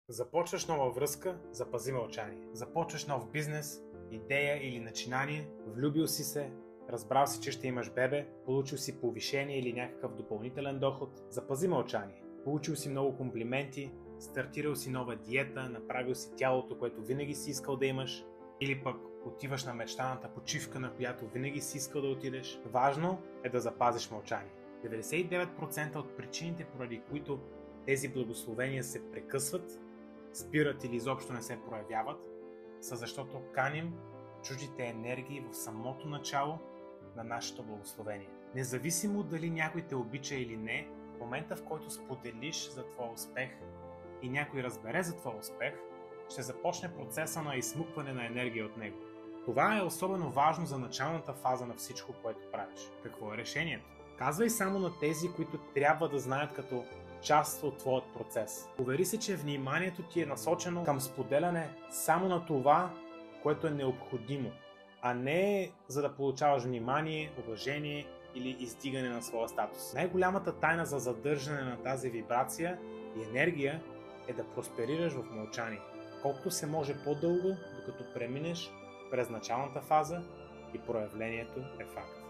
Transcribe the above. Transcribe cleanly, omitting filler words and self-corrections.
Започваш нова връзка, запази мълчание. Започваш нов бизнес, идея или начинание, влюбил си се, разбрал си, че ще имаш бебе, получил си повишение или някакъв допълнителен доход, запази мълчание. Получил си много комплименти, стартирал си нова диета, направил си тялото, което винаги си искал да имаш, или пък отиваш на мечтаната почивка, на която винаги си искал да отидеш. Важно е да запазиш мълчание. 99% от причините, поради които тези благословения се прекъсват, спират или изобщо не се проявяват, са защото каним чуждите енергии в самото начало на нашето благословение. Независимо дали някой те обича или не, в момента, в който споделиш за твоя успех и някой разбере за твоя успех, ще започне процеса на изсмукване на енергия от него. Това е особено важно за началната фаза на всичко, което правиш. Какво е решението? Казвай само на тези, които трябва да знаят като част от твоят процес. Увери се, че вниманието ти е насочено към споделяне само на това, което е необходимо, а не за да получаваш внимание, уважение или издигане на своя статус. Най-голямата тайна за задържане на тази вибрация и енергия е да просперираш в мълчание, колкото се може по-дълго, докато преминеш през началната фаза и проявлението е факт.